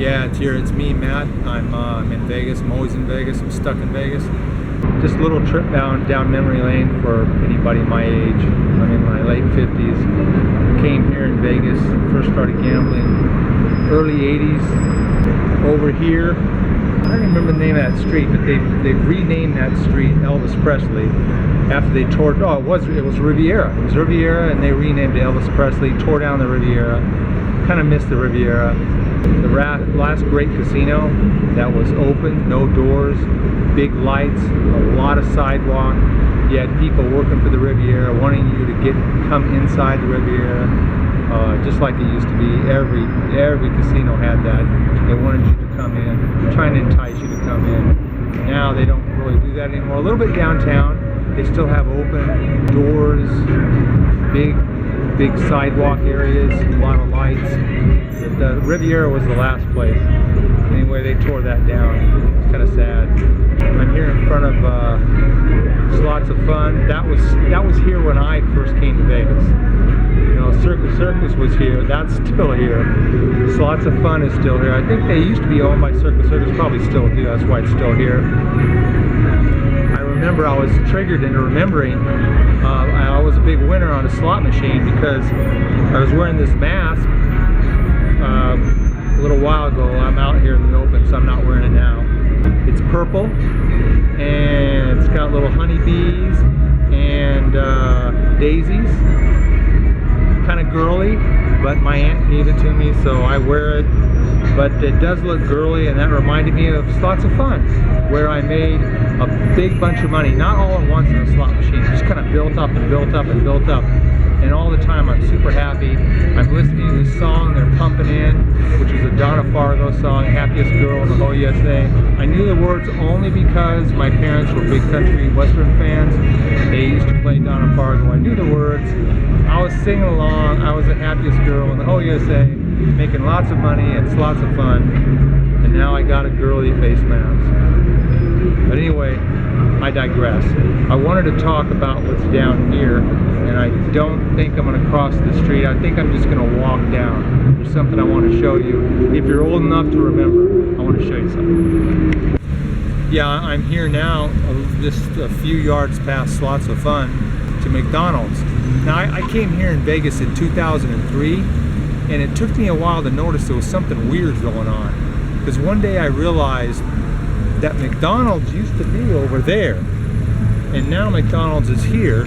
Yeah, it's me, Matt. I'm in Vegas. I'm always in Vegas. I'm stuck in Vegas. Just a little trip down memory lane for anybody my age. I'm in my late 50s. Came here in Vegas. First started gambling early 80s. Over here, I don't remember the name of that street, but they've renamed that street Elvis Presley after they tore. Oh, it was Riviera. It was Riviera, and they renamed it Elvis Presley. Tore down the Riviera. Kind of missed the Riviera. The last great casino that was open, no doors, big lights, a lot of sidewalk. You had people working for the Riviera, wanting you to come inside the Riviera, just like it used to be. Every casino had that. They wanted you to come in, trying to entice you to come in. Now they don't really do that anymore. A little bit downtown, they still have open doors, big sidewalk areas, a lot of lights. The Riviera was the last place. Anyway, they tore that down. It's kind of sad. I'm here in front of Slots of Fun. That was here when I first came to Vegas. You know, Circus was here. That's still here. Slots of Fun is still here. I think they used to be owned by Circus. Circus probably still do. That's why it's still here. I remember I was triggered into remembering I was a big winner on a slot machine because I was wearing this mask a little while ago. I'm out here in the open, so I'm not wearing it now. It's purple, and it's got little honeybees and daisies. Kind of girly, but my aunt gave it to me, so I wear it. But it does look girly, and that reminded me of Slots of Fun, where I made a big bunch of money, not all at once in a slot machine, just kind of built up and built up and built up. And all the time I'm super happy. I'm listening to this song they're pumping in, which is a Donna Fargo song, Happiest Girl in the Whole USA. I knew the words only because my parents were big country western fans. They used to play Donna Fargo. I knew the words. I was singing along. I was the happiest girl in the whole USA, making lots of money. It's lots of fun. And now I got a girly face mask. But anyway, I digress. I wanted to talk about what's down here, and I don't think I'm going to cross the street. I think I'm just going to walk down. There's something I want to show you. If you're old enough to remember, I want to show you something. Yeah, I'm here now, just a few yards past Slots of Fun to McDonald's. Now, I came here in Vegas in 2003, and it took me a while to notice there was something weird going on. Because one day I realized that McDonald's used to be over there, and now McDonald's is here,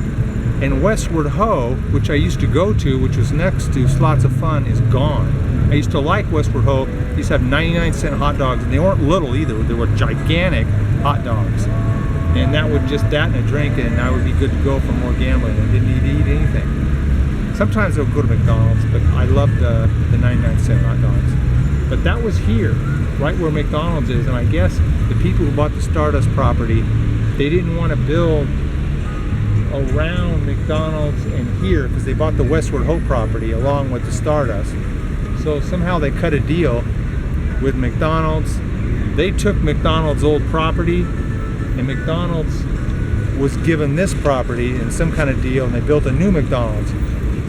and Westward Ho, which I used to go to, which was next to Slots of Fun, is gone. I used to like Westward Ho. They used to have 99-cent hot dogs, and they weren't little either. They were gigantic hot dogs, and that and a drink, and I would be good to go for more gambling. I didn't need to eat anything. Sometimes I would go to McDonald's, but I loved the 99-cent hot dogs. But that was here, right where McDonald's is, and I guess the people who bought the Stardust property, they didn't want to build around McDonald's and here because they bought the Westward Ho property along with the Stardust. So somehow they cut a deal with McDonald's. They took McDonald's old property, and McDonald's was given this property in some kind of deal, and they built a new McDonald's.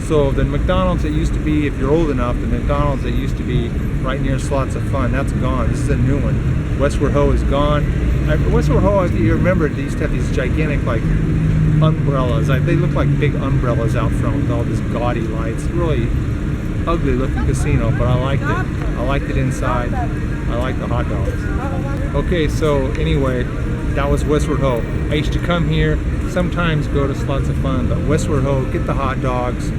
So the McDonald's that used to be, if you're old enough, the McDonald's that used to be right near Slots of Fun, that's gone. This is a new one. Westward Ho is gone. Westward Ho, if you remember, they used to have these gigantic, like, umbrellas. They look like big umbrellas out front with all these gaudy lights. Really ugly looking casino, but I liked it. I liked it inside. I like the hot dogs. Okay, so anyway, that was Westward Ho. I used to come here, sometimes go to Slots of Fun, but Westward Ho, get the hot dogs,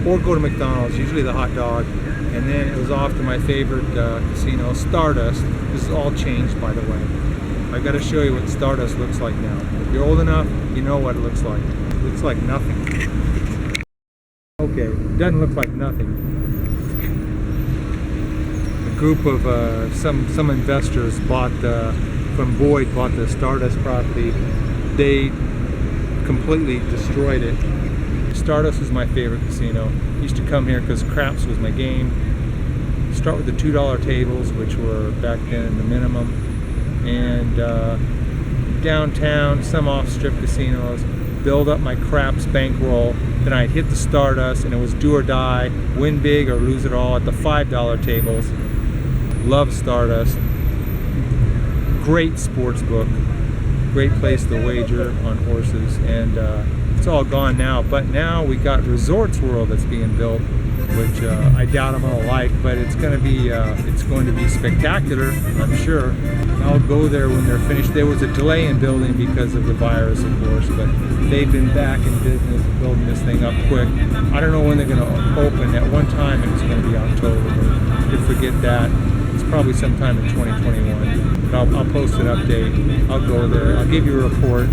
or go to McDonald's, usually the hot dog, and then it was off to my favorite casino, Stardust. This is all changed, by the way. I got to show you what Stardust looks like now. If you're old enough, you know what it looks like. It looks like nothing. Okay, it doesn't look like nothing. A group of some investors from Boyd bought the Stardust property. They completely destroyed it. Stardust was my favorite casino. Used to come here because craps was my game. Start with the $2 tables, which were back then the minimum, and downtown, some off-strip casinos. Build up my craps bankroll. Then I'd hit the Stardust, and it was do or die, win big or lose it all at the $5 tables. Love Stardust. Great sports book. Great place to wager on horses, and it's all gone now. But now we got Resorts World that's being built, which I doubt I'm gonna like, but it's going to be spectacular, I'm sure. I'll go there when they're finished. There was a delay in building because of the virus, of course, but they've been back in business building this thing up quick. I don't know when they're going to open. At one time it was going to be October, but you forget that. It's probably sometime in 2021. But I'll post an update. I'll go there. I'll give you a report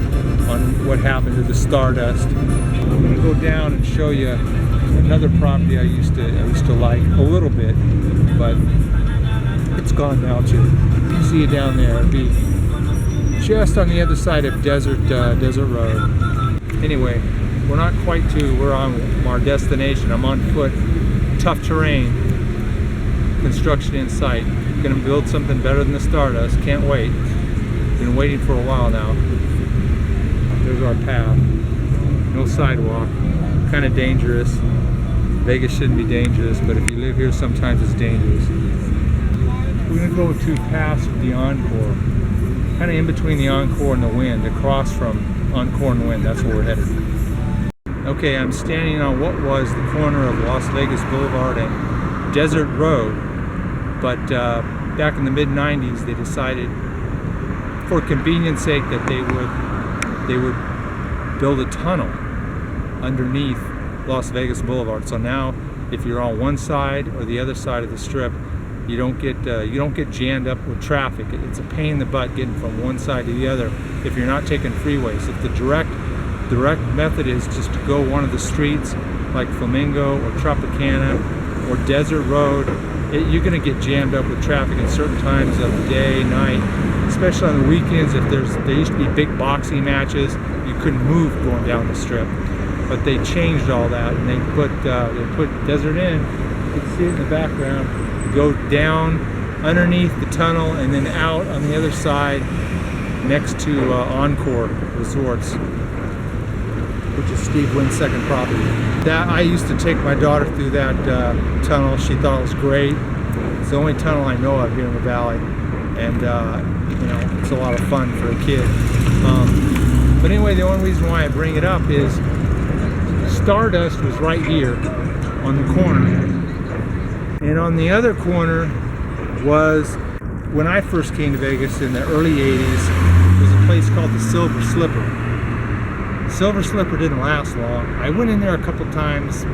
on what happened to the Stardust. I'm going to go down and show you another property I used to like a little bit, but it's gone now too. You see it down there. It'd be just on the other side of Desert Road. Anyway, we're not quite we're on our destination. I'm on foot. Tough terrain. Construction in sight. Gonna build something better than the Stardust. Can't wait. Been waiting for a while now. There's our path. No sidewalk. Kind of dangerous. Vegas shouldn't be dangerous, but if you live here, sometimes it's dangerous. We're gonna go past the Encore, kind of in between the Encore and the Wind, across from Encore and Wind. That's where we're headed. Okay, I'm standing on what was the corner of Las Vegas Boulevard and Desert Road, but back in the mid-90s, they decided, for convenience sake, that they would build a tunnel underneath Las Vegas Boulevard. So now, if you're on one side or the other side of the Strip, you don't get jammed up with traffic. It's a pain in the butt getting from one side to the other if you're not taking freeways. If the direct method is just to go one of the streets like Flamingo or Tropicana or Desert Road, you're going to get jammed up with traffic at certain times of the day, night, especially on the weekends. If there used to be big boxing matches, you couldn't move going down the Strip. But they changed all that, and they put Desert in. You can see it in the background. Go down underneath the tunnel and then out on the other side next to Encore Resorts, which is Steve Wynn's second property. That I used to take my daughter through that tunnel. She thought it was great. It's the only tunnel I know of here in the valley, and it's a lot of fun for a kid. But anyway, the only reason why I bring it up is Stardust was right here on the corner. And on the other corner was, when I first came to Vegas in the early 80s, was a place called the Silver Slipper. Silver Slipper didn't last long. I went in there a couple times.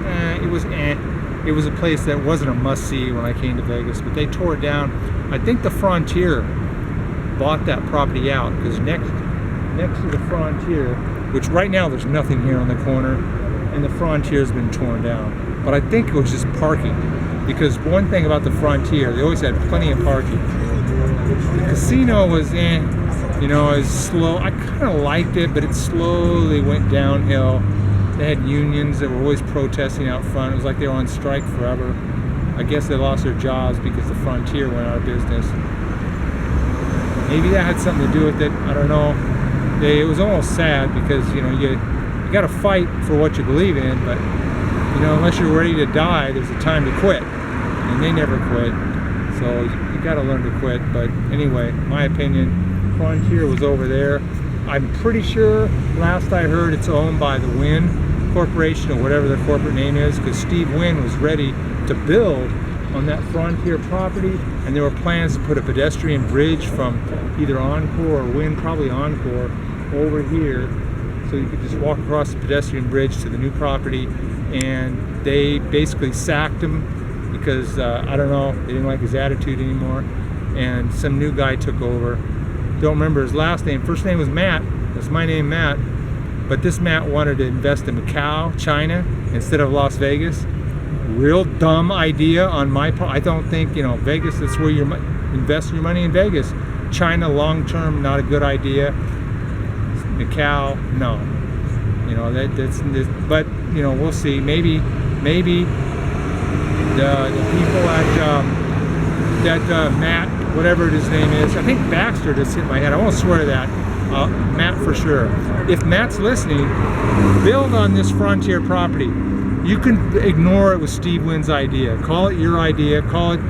It was a place that wasn't a must-see when I came to Vegas, but they tore it down. I think the Frontier bought that property out, because next to the Frontier, which right now there's nothing here on the corner, and the Frontier's been torn down. But I think it was just parking. Because one thing about the Frontier, they always had plenty of parking. The casino was is slow. I kind of liked it, but it slowly went downhill. They had unions that were always protesting out front. It was like they were on strike forever. I guess they lost their jobs because the Frontier went out of business. Maybe that had something to do with it. I don't know. It was almost sad because you got to fight for what you believe in, but unless you're ready to die, there's a time to quit. And they never quit. So you got to learn to quit. But anyway, my opinion, Frontier was over there. I'm pretty sure, last I heard, it's owned by the Wynn Corporation or whatever their corporate name is, because Steve Wynn was ready to build on that Frontier property, and there were plans to put a pedestrian bridge from either Encore or Wynn, probably Encore, over here, so you could just walk across the pedestrian bridge to the new property. And they basically sacked him because I don't know, they didn't like his attitude anymore, and some new guy took over. Don't remember his last name. First name was Matt. That's my name, Matt. But this Matt wanted to invest in Macau, China, instead of Las Vegas. Real dumb idea on my part. I don't think Vegas. That's where you invest your money, in Vegas. China, long term, not a good idea. Macau, no. But we'll see. Maybe the people at Matt, whatever his name is, I think Baxter just hit my head. I won't swear to that. Matt for sure. If Matt's listening, build on this Frontier property. You can ignore it with Steve Wynn's idea. Call it your idea. Call it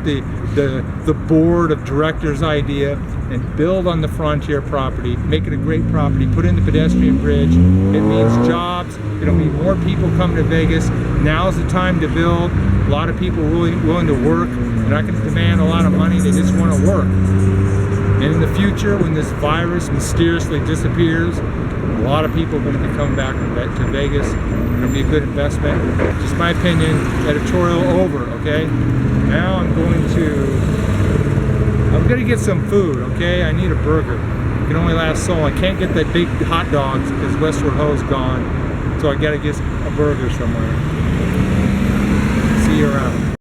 the the board of directors idea and build on the Frontier property, make it a great property, put in the pedestrian bridge. It means jobs, it'll mean more people coming to Vegas. Now's the time to build. A lot of people willing to work. They're not going to demand a lot of money, they just want to work. And in the future, when this virus mysteriously disappears, a lot of people are going to be coming back to Vegas. It'll be a good investment. Just my opinion. Editorial over, okay? Now I'm going to get some food, okay? I need a burger. It can only last so long. I can't get that big hot dogs because Westward Ho's gone. So I got to get a burger somewhere. See you around.